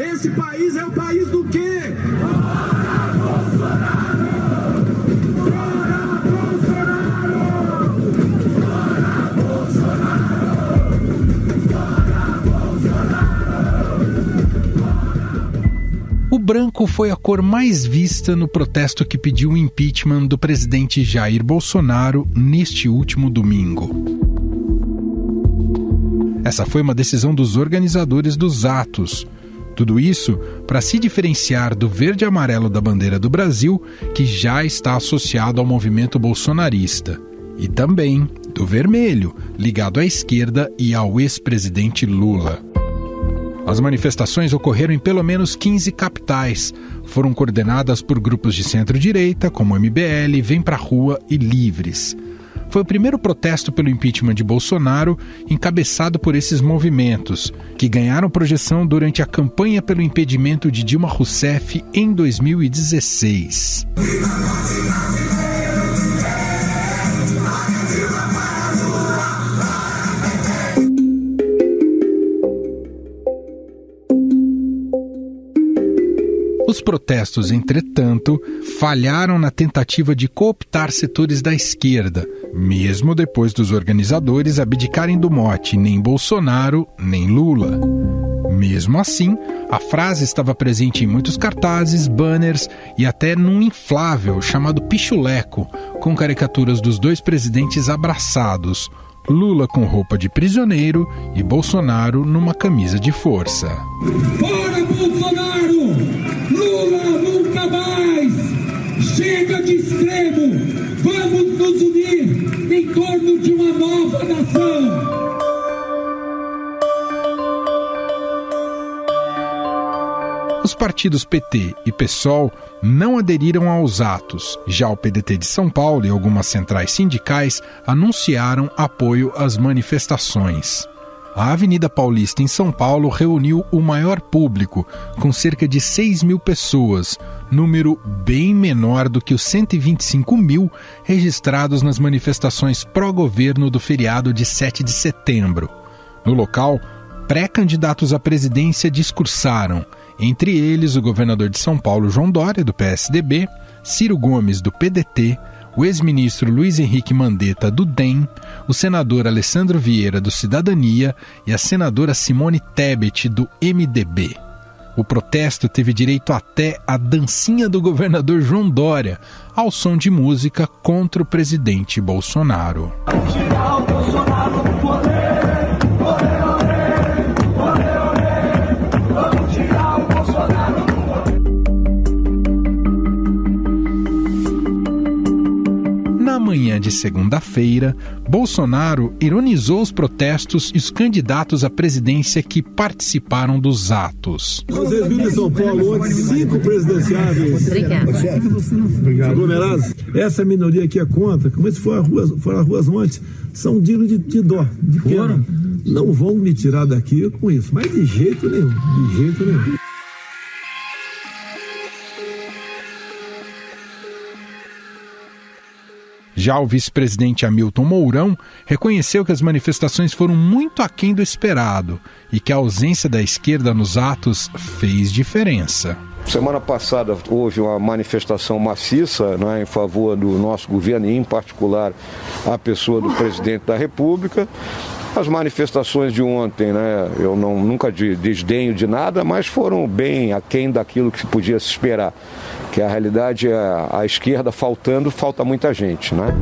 Esse país é o país do quê? Fora Bolsonaro! Fora Bolsonaro! Fora Bolsonaro! Fora Bolsonaro! O branco foi a cor mais vista no protesto que pediu o impeachment do presidente Jair Bolsonaro neste último domingo. Essa foi uma decisão dos organizadores dos atos. Tudo isso para se diferenciar do verde e amarelo da bandeira do Brasil, que já está associado ao movimento bolsonarista, e também do vermelho, ligado à esquerda e ao ex-presidente Lula. As manifestações ocorreram em pelo menos 15 capitais. Foram coordenadas por grupos de centro-direita, como MBL, Vem Pra Rua e Livres. Foi o primeiro protesto pelo impeachment de Bolsonaro encabeçado por esses movimentos, que ganharam projeção durante a campanha pelo impedimento de Dilma Rousseff em 2016. Os protestos, entretanto, falharam na tentativa de cooptar setores da esquerda, mesmo depois dos organizadores abdicarem do mote nem Bolsonaro, nem Lula. Mesmo assim, a frase estava presente em muitos cartazes, banners e até num inflável chamado pichuleco, com caricaturas dos dois presidentes abraçados, Lula com roupa de prisioneiro e Bolsonaro numa camisa de força. Fora Bolsonaro! Lula nunca mais! Chega de extremo! Vamos nos unir em torno de uma nova nação! Os partidos PT e PSOL não aderiram aos atos. Já o PDT de São Paulo e algumas centrais sindicais anunciaram apoio às manifestações. A Avenida Paulista em São Paulo reuniu o maior público, com cerca de 6 mil pessoas, número bem menor do que os 125 mil registrados nas manifestações pró-governo do feriado de 7 de setembro. No local, pré-candidatos à presidência discursaram, entre eles o governador de São Paulo, João Dória, do PSDB, Ciro Gomes, do PDT, o ex-ministro Luiz Henrique Mandetta, do DEM, o senador Alessandro Vieira, do Cidadania, e a senadora Simone Tebet, do MDB. O protesto teve direito até à dancinha do governador João Dória, ao som de música contra o presidente Bolsonaro. Tirar o Bolsonaro do poder! Na manhã de segunda-feira, Bolsonaro ironizou os protestos e os candidatos à presidência que participaram dos atos. Vocês viram em São Paulo ontem 5 presidenciáveis aglomerados. Essa minoria aqui é contra, como se foram as ruas ontem, são dignos de dó, de pena. Não vão me tirar daqui com isso, mas de jeito nenhum, de jeito nenhum. Já o vice-presidente Hamilton Mourão reconheceu que as manifestações foram muito aquém do esperado e que a ausência da esquerda nos atos fez diferença. Semana passada houve uma manifestação maciça, né, em favor do nosso governo e, em particular, a pessoa do presidente da República. As manifestações de ontem, né, eu nunca desdenho de nada, mas foram bem aquém daquilo que podia se esperar. Que a realidade é a esquerda falta muita gente, né?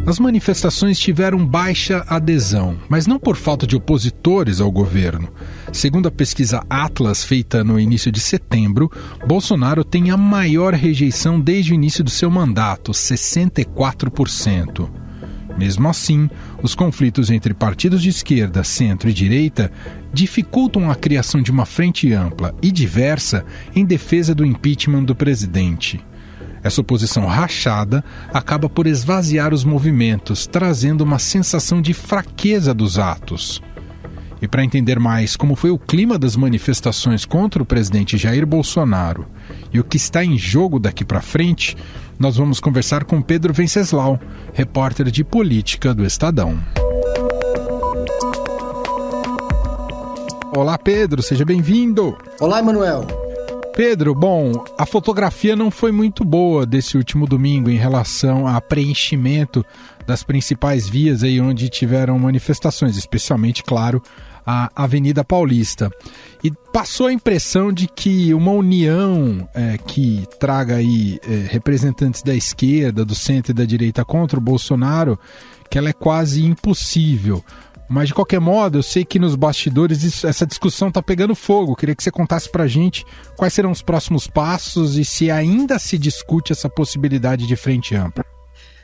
As manifestações tiveram baixa adesão, mas não por falta de opositores ao governo. Segundo a pesquisa Atlas, feita no início de setembro, Bolsonaro tem a maior rejeição desde o início do seu mandato, 64%. Mesmo assim, os conflitos entre partidos de esquerda, centro e direita dificultam a criação de uma frente ampla e diversa em defesa do impeachment do presidente. Essa oposição rachada acaba por esvaziar os movimentos, trazendo uma sensação de fraqueza dos atos. E para entender mais como foi o clima das manifestações contra o presidente Jair Bolsonaro e o que está em jogo daqui para frente, nós vamos conversar com Pedro Venceslau, repórter de política do Estadão. Olá, Pedro, seja bem-vindo. Olá, Emanuel. Pedro, bom, a fotografia não foi muito boa desse último domingo em relação a preenchimento das principais vias aí onde tiveram manifestações, especialmente, claro, a Avenida Paulista. E passou a impressão de que uma união que traga aí representantes da esquerda, do centro e da direita contra o Bolsonaro, que ela é quase impossível. Mas, de qualquer modo, eu sei que nos bastidores essa discussão está pegando fogo. Eu queria que você contasse para a gente quais serão os próximos passos e se ainda se discute essa possibilidade de frente ampla.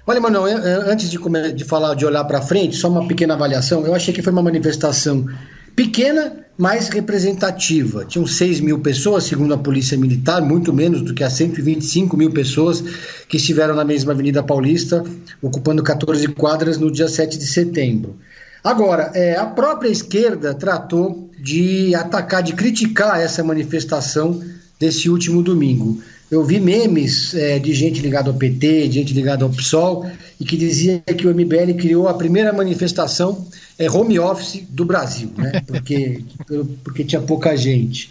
Olha, Manuel, antes de falar de olhar para frente, só uma pequena avaliação. Eu achei que foi uma manifestação pequena, mas representativa. Tinham 6 mil pessoas, segundo a Polícia Militar, muito menos do que as 125 mil pessoas que estiveram na mesma Avenida Paulista, ocupando 14 quadras no dia 7 de setembro. Agora, a própria esquerda tratou de atacar, de criticar essa manifestação desse último domingo. Eu vi memes de gente ligada ao PT, de gente ligada ao PSOL, e que dizia que o MBL criou a primeira manifestação home office do Brasil, né? porque tinha pouca gente.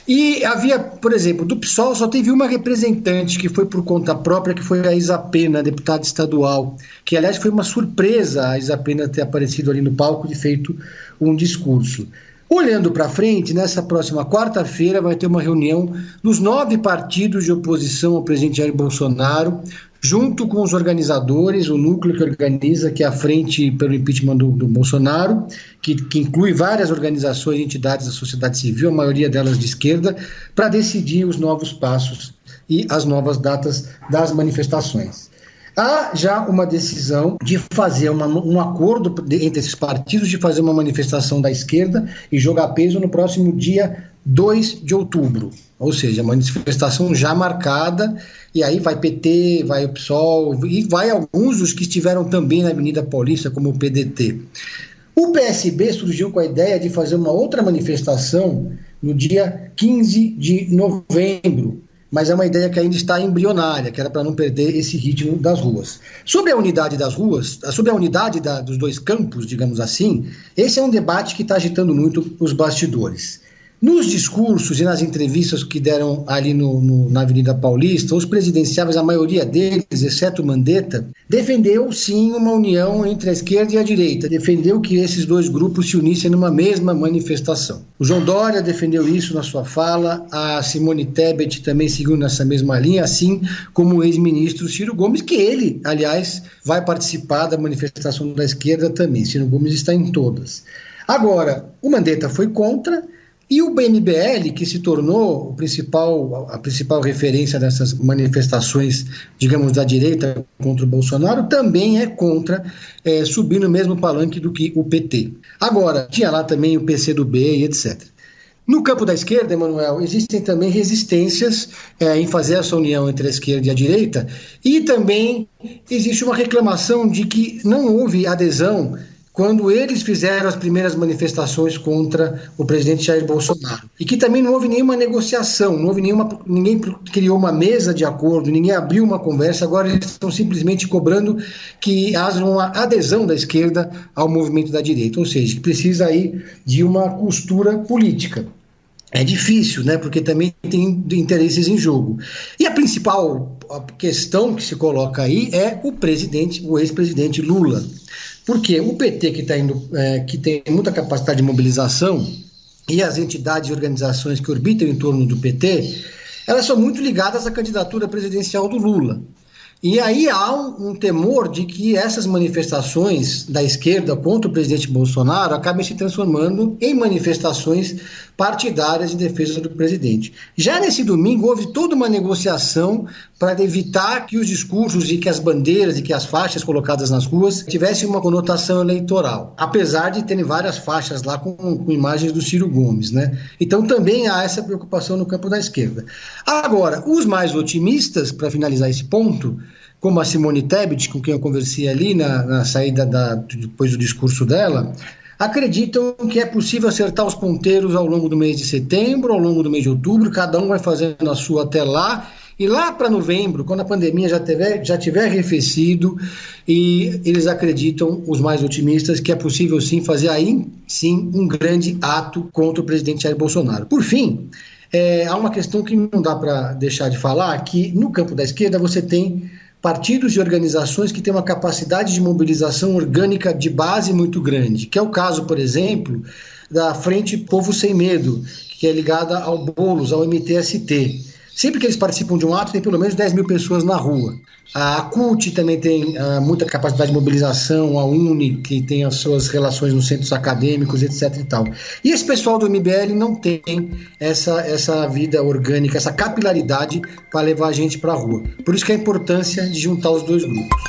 E havia, por exemplo, do PSOL só teve uma representante que foi por conta própria, que foi a Isa Pena, deputada estadual, que aliás foi uma surpresa a Isa Pena ter aparecido ali no palco e feito um discurso. Olhando para frente, nessa próxima quarta-feira vai ter uma reunião dos 9 partidos de oposição ao presidente Jair Bolsonaro, junto com os organizadores, o núcleo que organiza, que é a Frente pelo Impeachment do Bolsonaro, que inclui várias organizações e entidades da sociedade civil, a maioria delas de esquerda, para decidir os novos passos e as novas datas das manifestações. Há já uma decisão de fazer um acordo entre esses partidos de fazer uma manifestação da esquerda e jogar peso no próximo dia 2 de outubro. Ou seja, manifestação já marcada, e aí vai PT, vai o PSOL e vai alguns dos que estiveram também na Avenida Paulista, como o PDT. O PSB surgiu com a ideia de fazer uma outra manifestação no dia 15 de novembro, mas é uma ideia que ainda está embrionária, que era para não perder esse ritmo das ruas. Sobre a unidade das ruas, sobre a unidade dos dois campos, digamos assim, esse é um debate que está agitando muito os bastidores. Nos discursos e nas entrevistas que deram ali na Avenida Paulista, os presidenciáveis, a maioria deles, exceto Mandetta, defendeu sim uma união entre a esquerda e a direita, defendeu que esses dois grupos se unissem numa mesma manifestação. O João Dória defendeu isso na sua fala, a Simone Tebet também seguiu nessa mesma linha, assim como o ex-ministro Ciro Gomes, que ele, aliás, vai participar da manifestação da esquerda também. Ciro Gomes está em todas. Agora, o Mandetta foi contra. E o MBL, que se tornou a principal referência dessas manifestações, digamos, da direita contra o Bolsonaro, também é contra subir no mesmo palanque do que o PT. Agora, tinha lá também o PCdoB e etc. No campo da esquerda, Emanuel, existem também resistências em fazer essa união entre a esquerda e a direita, e também existe uma reclamação de que não houve adesão quando eles fizeram as primeiras manifestações contra o presidente Jair Bolsonaro. E que também não houve nenhuma negociação, ninguém criou uma mesa de acordo, ninguém abriu uma conversa, agora eles estão simplesmente cobrando que haja uma adesão da esquerda ao movimento da direita, ou seja, que precisa aí de uma costura política. É difícil, né? Porque também tem interesses em jogo. E a principal questão que se coloca aí é o ex-presidente Lula. Porque o PT, que tem muita capacidade de mobilização, e as entidades e organizações que orbitam em torno do PT, elas são muito ligadas à candidatura presidencial do Lula. E aí há um temor de que essas manifestações da esquerda contra o presidente Bolsonaro acabem se transformando em manifestações partidárias em defesa do presidente. Já nesse domingo houve toda uma negociação para evitar que os discursos e que as bandeiras e que as faixas colocadas nas ruas tivessem uma conotação eleitoral, apesar de terem várias faixas lá com imagens do Ciro Gomes, né? Então também há essa preocupação no campo da esquerda. Agora, os mais otimistas, para finalizar esse ponto, como a Simone Tebet, com quem eu conversei ali na saída depois do discurso dela, acreditam que é possível acertar os ponteiros ao longo do mês de setembro, ao longo do mês de outubro, cada um vai fazendo a sua até lá, E lá para novembro, quando a pandemia já tiver arrefecido, e eles acreditam, os mais otimistas, que é possível sim fazer aí sim um grande ato contra o presidente Jair Bolsonaro. Por fim, há uma questão que não dá para deixar de falar, que no campo da esquerda você tem partidos e organizações que têm uma capacidade de mobilização orgânica de base muito grande, que é o caso, por exemplo, da Frente Povo Sem Medo, que é ligada ao Boulos, ao MTST. Sempre que eles participam de um ato, tem pelo menos 10 mil pessoas na rua. A CUT também tem muita capacidade de mobilização, a UNE, que tem as suas relações nos centros acadêmicos, etc. e tal. E esse pessoal do MBL não tem essa vida orgânica, essa capilaridade para levar a gente para a rua. Por isso que a importância de juntar os dois grupos.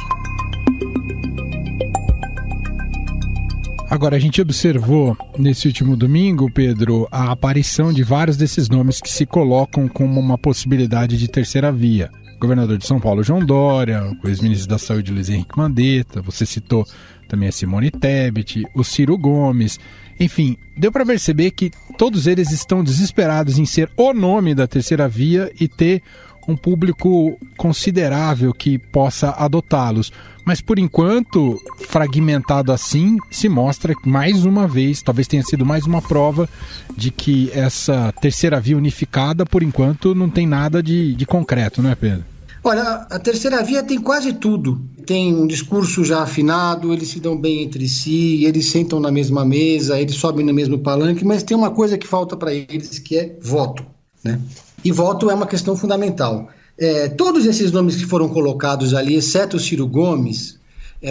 Agora, a gente observou nesse último domingo, Pedro, a aparição de vários desses nomes que se colocam como uma possibilidade de terceira via. O governador de São Paulo, João Dória, o ex-ministro da Saúde, Luiz Henrique Mandetta, você citou também a Simone Tebet, o Ciro Gomes. Enfim, deu para perceber que todos eles estão desesperados em ser o nome da terceira via e ter um público considerável que possa adotá-los. Mas, por enquanto, fragmentado assim, se mostra mais uma vez, talvez tenha sido mais uma prova de que essa terceira via unificada, por enquanto, não tem nada de concreto, não é, Pedro? Olha, a terceira via tem quase tudo. Tem um discurso já afinado, eles se dão bem entre si, eles sentam na mesma mesa, eles sobem no mesmo palanque, mas tem uma coisa que falta para eles, que é voto, né? E voto é uma questão fundamental. Todos esses nomes que foram colocados ali, exceto o Ciro Gomes,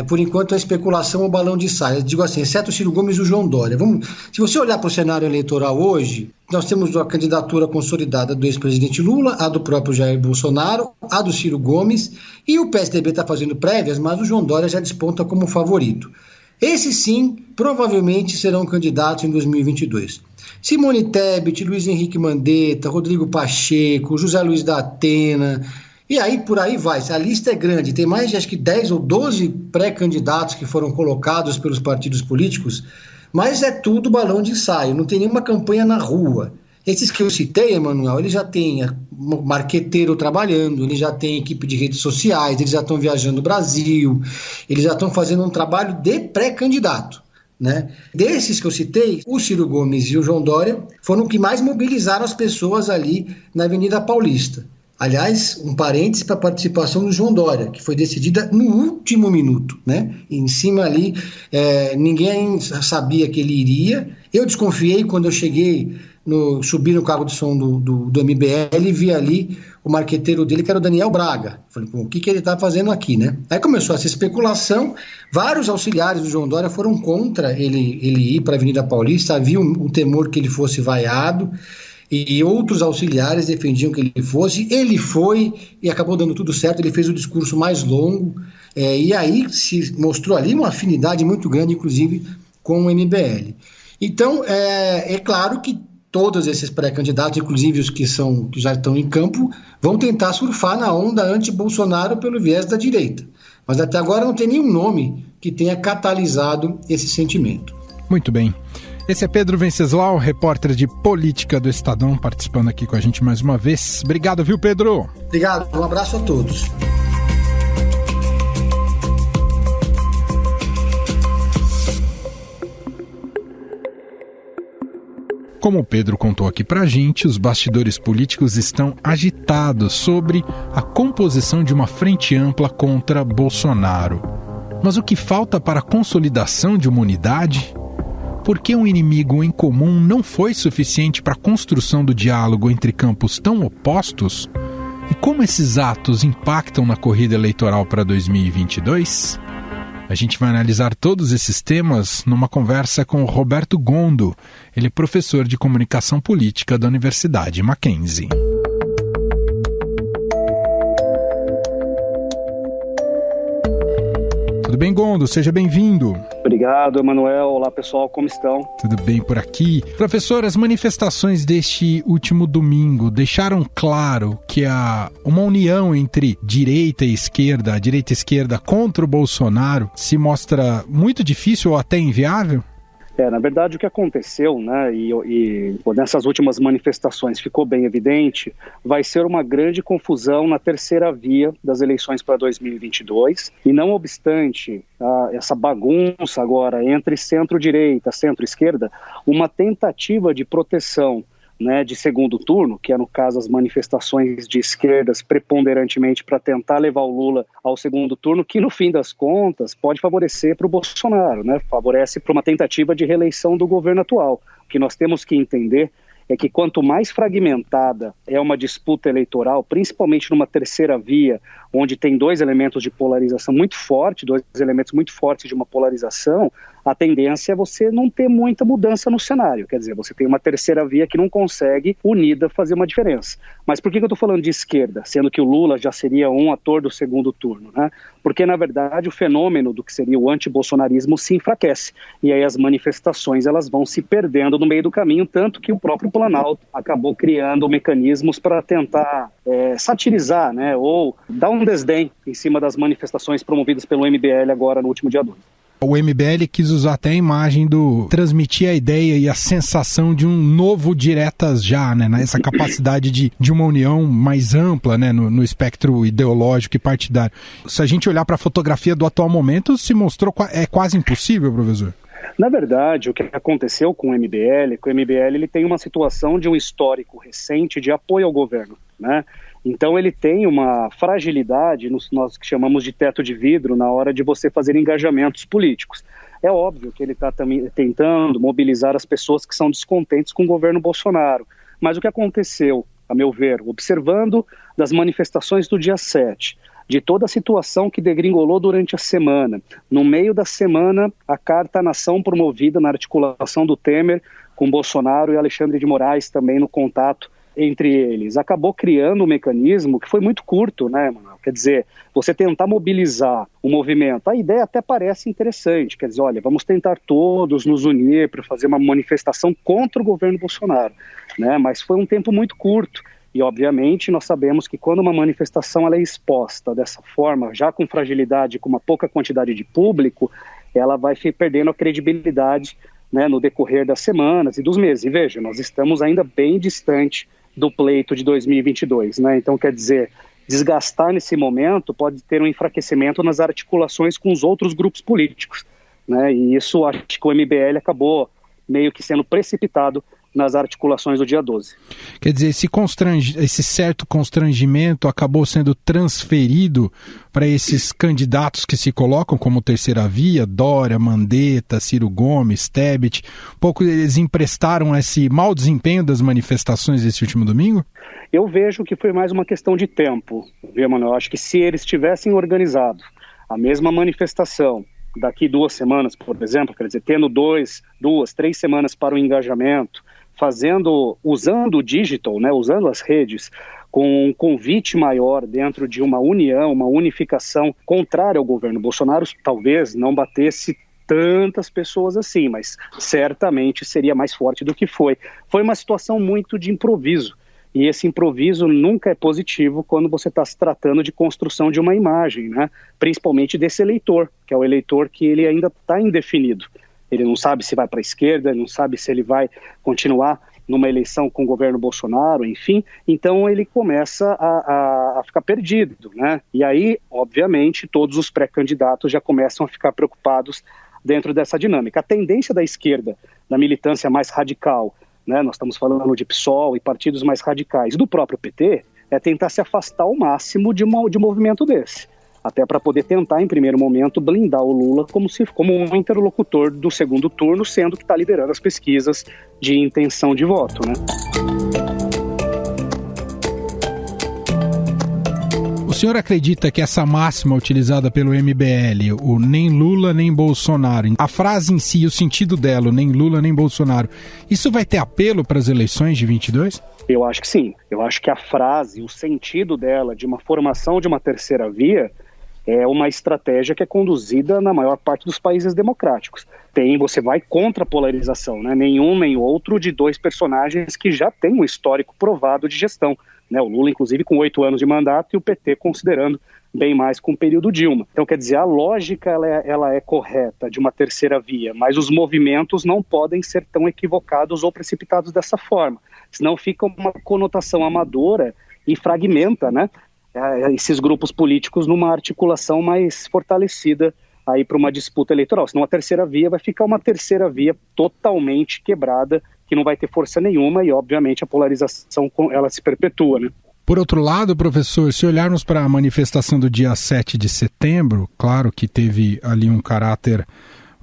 por enquanto a especulação é o balão de saia. Eu digo assim, exceto o Ciro Gomes e o João Dória. Se você olhar para o cenário eleitoral hoje, nós temos a candidatura consolidada do ex-presidente Lula, a do próprio Jair Bolsonaro, a do Ciro Gomes, e o PSDB está fazendo prévias, mas o João Dória já desponta como favorito. Esses sim, provavelmente serão candidatos em 2022. Simone Tebet, Luiz Henrique Mandetta, Rodrigo Pacheco, José Luiz da Atena, e aí por aí vai. A lista é grande, tem mais de acho que 10 ou 12 pré-candidatos que foram colocados pelos partidos políticos, mas é tudo balão de ensaio, não tem nenhuma campanha na rua. Esses que eu citei, Emanuel, eles já têm marqueteiro trabalhando, eles já têm equipe de redes sociais, eles já estão viajando o Brasil, eles já estão fazendo um trabalho de pré-candidato, né? Desses que eu citei, o Ciro Gomes e o João Dória foram os que mais mobilizaram as pessoas ali na Avenida Paulista. Aliás, um parêntese para a participação do João Dória, que foi decidida no último minuto, né? Em cima ali, ninguém sabia que ele iria. Eu desconfiei quando eu cheguei, subi no carro de som do MBL e vi ali o marqueteiro dele, que era o Daniel Braga. Falei, o que ele está fazendo aqui, né? Aí começou essa especulação, vários auxiliares do João Dória foram contra ele ir para a Avenida Paulista, havia um temor que ele fosse vaiado, e outros auxiliares defendiam que ele fosse. Ele foi e acabou dando tudo certo, ele fez o discurso mais longo, e aí se mostrou ali uma afinidade muito grande, inclusive, com o MBL. Então, é claro que todos esses pré-candidatos, inclusive os que já estão em campo, vão tentar surfar na onda anti-Bolsonaro pelo viés da direita. Mas até agora não tem nenhum nome que tenha catalisado esse sentimento. Muito bem. Esse é Pedro Venceslau, repórter de política do Estadão, participando aqui com a gente mais uma vez. Obrigado, viu, Pedro? Obrigado, um abraço a todos. Como o Pedro contou aqui pra gente, os bastidores políticos estão agitados sobre a composição de uma frente ampla contra Bolsonaro. Mas o que falta para a consolidação de uma unidade? Por que um inimigo em comum não foi suficiente para a construção do diálogo entre campos tão opostos? E como esses atos impactam na corrida eleitoral para 2022? A gente vai analisar todos esses temas numa conversa com o Roberto Gondo. Ele é professor de comunicação política da Universidade Mackenzie. Tudo bem, Gondo? Seja bem-vindo. Obrigado, Emanuel. Olá, pessoal. Como estão? Tudo bem por aqui. Professor, as manifestações deste último domingo deixaram claro que há uma união entre direita e esquerda, a direita e esquerda contra o Bolsonaro, se mostra muito difícil ou até inviável? Na verdade, o que aconteceu, né, e nessas últimas manifestações ficou bem evidente, vai ser uma grande confusão na terceira via das eleições para 2022, e não obstante essa bagunça agora entre centro-direita, centro-esquerda, uma tentativa de proteção, né, de segundo turno, que é no caso as manifestações de esquerdas preponderantemente para tentar levar o Lula ao segundo turno, que no fim das contas pode favorecer para o Bolsonaro, né, favorece para uma tentativa de reeleição do governo atual. O que nós temos que entender é que quanto mais fragmentada é uma disputa eleitoral, principalmente numa terceira via, onde tem dois elementos de polarização muito forte, dois elementos muito fortes de uma polarização, a tendência é você não ter muita mudança no cenário. Quer dizer, você tem uma terceira via que não consegue, unida, fazer uma diferença. Mas por que eu estou falando de esquerda, sendo que o Lula já seria um ator do segundo turno, né? Porque, na verdade, o fenômeno do que seria o antibolsonarismo se enfraquece. E aí as manifestações elas vão se perdendo no meio do caminho, tanto que o próprio Planalto acabou criando mecanismos para tentar satirizar, né, ou dar um desdém em cima das manifestações promovidas pelo MBL agora no último dia 2. O MBL quis usar até a imagem do transmitir a ideia e a sensação de um novo diretas já, né? Essa capacidade de uma união mais ampla, né? No espectro ideológico e partidário. Se a gente olhar para a fotografia do atual momento, se mostrou quase impossível, professor. Na verdade, o que aconteceu com o MBL, ele tem uma situação de um histórico recente de apoio ao governo, né? Então ele tem uma fragilidade, nós que chamamos de teto de vidro, na hora de você fazer engajamentos políticos. É óbvio que ele está também tentando mobilizar as pessoas que são descontentes com o governo Bolsonaro. Mas o que aconteceu, a meu ver, observando das manifestações do dia 7, de toda a situação que degringolou durante a semana, no meio da semana, a Carta à Nação promovida na articulação do Temer com Bolsonaro e Alexandre de Moraes também no contato entre eles, acabou criando um mecanismo que foi muito curto, né, Manuel? Quer dizer, você tentar mobilizar o movimento, a ideia até parece interessante, quer dizer, olha, vamos tentar todos nos unir para fazer uma manifestação contra o governo Bolsonaro, né? Mas foi um tempo muito curto. E, obviamente, nós sabemos que quando uma manifestação ela é exposta dessa forma, já com fragilidade, com uma pouca quantidade de público, ela vai perdendo a credibilidade, né, no decorrer das semanas e dos meses. E veja, nós estamos ainda bem distante do pleito de 2022, né? Então, quer dizer, desgastar nesse momento pode ter um enfraquecimento nas articulações com os outros grupos políticos, né? E isso acho que o MBL acabou meio que sendo precipitado nas articulações do dia 12. Quer dizer, esse certo constrangimento acabou sendo transferido para esses candidatos que se colocam como terceira via, Dória, Mandetta, Ciro Gomes, Tebet. Um pouco eles emprestaram esse mau desempenho das manifestações desse último domingo? Eu vejo que foi mais uma questão de tempo, viu, Manuel? Eu acho que se eles tivessem organizado a mesma manifestação daqui 2 semanas, por exemplo, quer dizer, tendo 2, 3 semanas para o engajamento, usando o digital, né, usando as redes, com um convite maior dentro de uma união, uma unificação contrária ao governo Bolsonaro, talvez não batesse tantas pessoas assim, mas certamente seria mais forte do que foi. Foi uma situação muito de improviso, e esse improviso nunca é positivo quando você está se tratando de construção de uma imagem, né, principalmente desse eleitor, que é o eleitor que ele ainda está indefinido. Ele não sabe se vai para a esquerda, ele não sabe se ele vai continuar numa eleição com o governo Bolsonaro, enfim. Então ele começa a ficar perdido, né? E aí, obviamente, todos os pré-candidatos já começam a ficar preocupados dentro dessa dinâmica. A tendência da esquerda, da militância mais radical, né? Nós estamos falando de PSOL e partidos mais radicais, do próprio PT, é tentar se afastar ao máximo de um movimento desse. Até para poder tentar, em primeiro momento, blindar o Lula como um interlocutor do segundo turno, sendo que está liderando as pesquisas de intenção de voto, né? O senhor acredita que essa máxima utilizada pelo MBL, o nem Lula nem Bolsonaro, a frase em si, o sentido dela, o nem Lula nem Bolsonaro, isso vai ter apelo para as eleições de 22? Eu acho que sim. Eu acho que a frase, o sentido dela, de uma formação de uma terceira via, é uma estratégia que é conduzida na maior parte dos países democráticos. Você vai contra a polarização, né? Nenhum nem outro de 2 personagens que já têm um histórico provado de gestão, né? O Lula, inclusive, com 8 anos de mandato, e o PT considerando bem mais com o período Dilma. Então, quer dizer, a lógica ela é correta de uma terceira via, mas os movimentos não podem ser tão equivocados ou precipitados dessa forma, senão fica uma conotação amadora e fragmenta, né, esses grupos políticos numa articulação mais fortalecida aí para uma disputa eleitoral. Senão a terceira via vai ficar uma terceira via totalmente quebrada, que não vai ter força nenhuma e, obviamente, a polarização ela se perpetua, né? Por outro lado, professor, se olharmos para a manifestação do dia 7 de setembro, claro que teve ali um caráter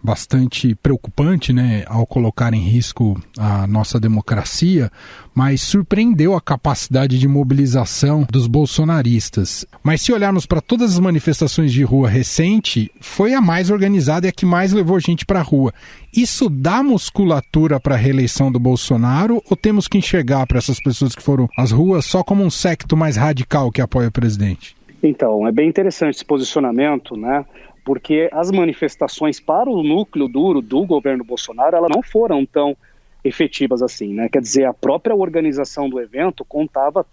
bastante preocupante, né, ao colocar em risco a nossa democracia, mas surpreendeu a capacidade de mobilização dos bolsonaristas. Mas se olharmos para todas as manifestações de rua recente, foi a mais organizada e a que mais levou gente para a rua. Isso dá musculatura para a reeleição do Bolsonaro ou temos que enxergar para essas pessoas que foram às ruas só como um séquito mais radical que apoia o presidente? Então, é bem interessante esse posicionamento, né? Porque as manifestações para o núcleo duro do governo Bolsonaro, elas não foram tão efetivas assim, né? Quer dizer, a própria organização do evento contava,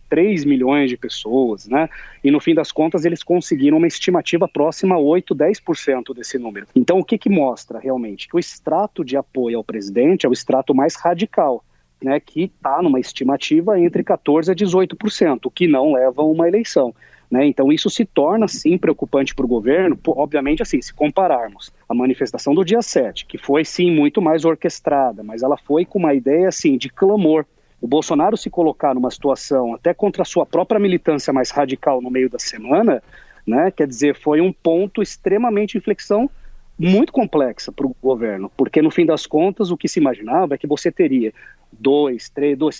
3 milhões de pessoas, né? E no fim das contas eles conseguiram uma estimativa próxima a 8, 10% desse número. Então o que mostra realmente? Que o extrato de apoio ao presidente é o extrato mais radical, né? Que está numa estimativa entre 14% a 18%, o que não leva a uma eleição. Né? Então isso se torna, sim, preocupante para o governo, obviamente, assim, se compararmos a manifestação do dia 7, que foi, sim, muito mais orquestrada, mas ela foi com uma ideia, assim, de clamor. O Bolsonaro se colocar numa situação, até contra a sua própria militância mais radical no meio da semana, né? Quer dizer, foi um ponto extremamente de inflexão muito complexa para o governo, porque no fim das contas o que se imaginava é que você teria 2,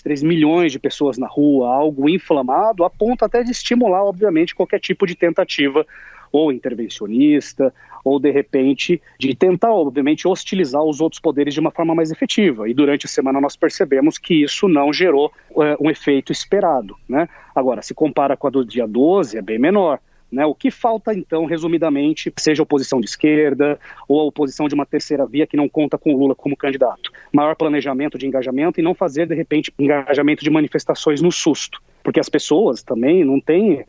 3 milhões de pessoas na rua, algo inflamado, a ponto até de estimular, obviamente, qualquer tipo de tentativa ou intervencionista, ou de repente de tentar, obviamente, hostilizar os outros poderes de uma forma mais efetiva. E durante a semana nós percebemos que isso não gerou um efeito esperado, né? Agora, se compara com a do dia 12, é bem menor. Né? O que falta, então, resumidamente, seja a oposição de esquerda ou a oposição de uma terceira via que não conta com o Lula como candidato. Maior planejamento de engajamento e não fazer, de repente, engajamento de manifestações no susto. Porque as pessoas também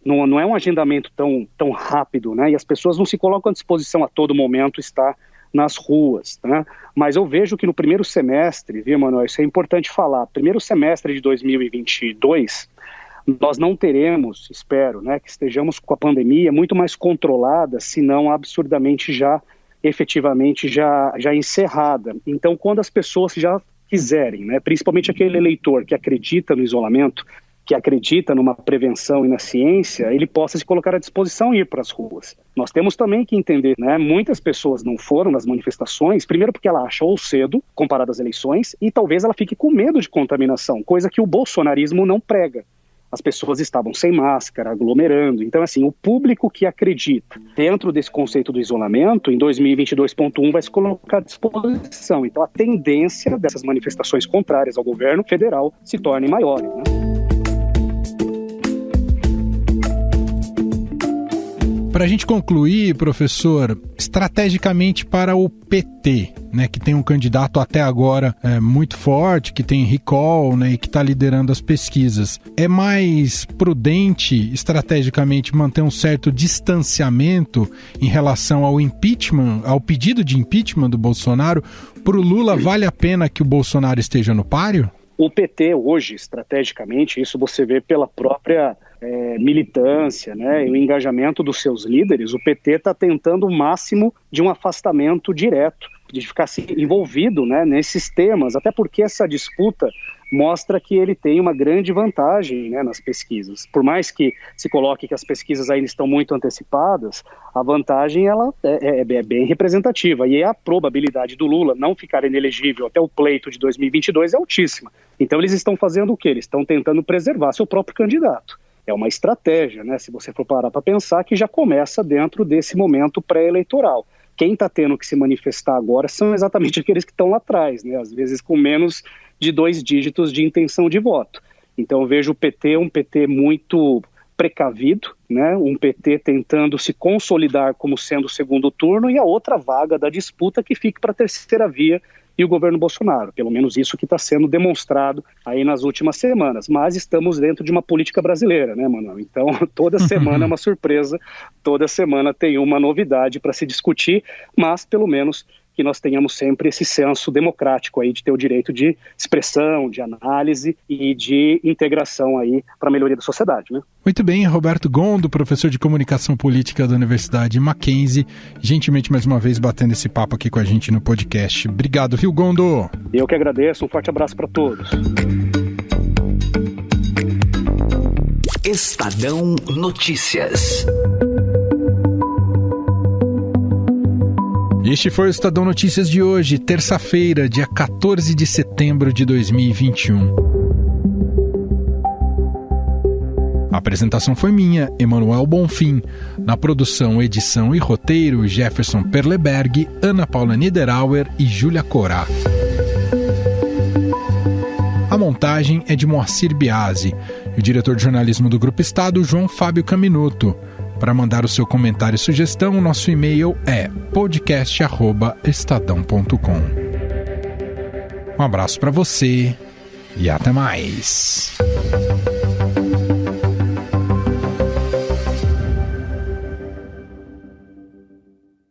não é um agendamento tão rápido, né? E as pessoas não se colocam à disposição a todo momento estar nas ruas, né? Mas eu vejo que no primeiro semestre, viu, Manuel, isso é importante falar, primeiro semestre de 2022... nós não teremos, espero, né, que estejamos com a pandemia muito mais controlada, se não absurdamente efetivamente já encerrada. Então, quando as pessoas já quiserem, né, principalmente aquele eleitor que acredita no isolamento, que acredita numa prevenção e na ciência, ele possa se colocar à disposição e ir para as ruas. Nós temos também que entender, né, muitas pessoas não foram nas manifestações, primeiro porque ela achou cedo, comparado às eleições, e talvez ela fique com medo de contaminação, coisa que o bolsonarismo não prega. As pessoas estavam sem máscara, aglomerando. Então, assim, o público que acredita dentro desse conceito do isolamento, em 2022.1, vai se colocar à disposição. Então, a tendência dessas manifestações contrárias ao governo federal se tornem maiores, né? Para a gente concluir, professor, estrategicamente para o PT, né, que tem um candidato até agora muito forte, que tem recall, né, e que está liderando as pesquisas, é mais prudente estrategicamente manter um certo distanciamento em relação ao impeachment, ao pedido de impeachment do Bolsonaro? Para o Lula, vale a pena que o Bolsonaro esteja no páreo? O PT hoje, estrategicamente, isso você vê pela própria militância, né, e o engajamento dos seus líderes, o PT está tentando o máximo de um afastamento direto, de ficar envolvido, né, nesses temas, até porque essa disputa mostra que ele tem uma grande vantagem, né, nas pesquisas. Por mais que se coloque que as pesquisas ainda estão muito antecipadas, a vantagem ela é bem representativa e a probabilidade do Lula não ficar inelegível até o pleito de 2022 é altíssima. Então eles estão fazendo o quê? Eles estão tentando preservar seu próprio candidato. É uma estratégia, né, se você for parar para pensar, que já começa dentro desse momento pré-eleitoral. Quem está tendo que se manifestar agora são exatamente aqueles que estão lá atrás, né, às vezes com menos de 2 dígitos de intenção de voto. Então eu vejo o PT um PT muito precavido, né, um PT tentando se consolidar como sendo o segundo turno e a outra vaga da disputa que fique para a terceira via, e o governo Bolsonaro, pelo menos isso que está sendo demonstrado aí nas últimas semanas. Mas estamos dentro de uma política brasileira, né, Manuel? Então, toda semana é uma surpresa, toda semana tem uma novidade para se discutir, mas pelo menos que nós tenhamos sempre esse senso democrático aí de ter o direito de expressão, de análise e de integração aí para a melhoria da sociedade, né? Muito bem, Roberto Gondo, professor de Comunicação Política da Universidade Mackenzie, gentilmente mais uma vez batendo esse papo aqui com a gente no podcast. Obrigado, viu, Gondo? Eu que agradeço, um forte abraço para todos. Estadão Notícias. Este foi o Estadão Notícias de hoje, terça-feira, dia 14 de setembro de 2021. A apresentação foi minha, Emanuel Bonfim. Na produção, edição e roteiro, Jefferson Perleberg, Ana Paula Niederauer e Júlia Corá. A montagem é de Moacir Biasi. E o diretor de jornalismo do Grupo Estado, João Fábio Caminuto. Para mandar o seu comentário e sugestão, nosso e-mail é podcast@estadão.com. Um abraço para você e até mais.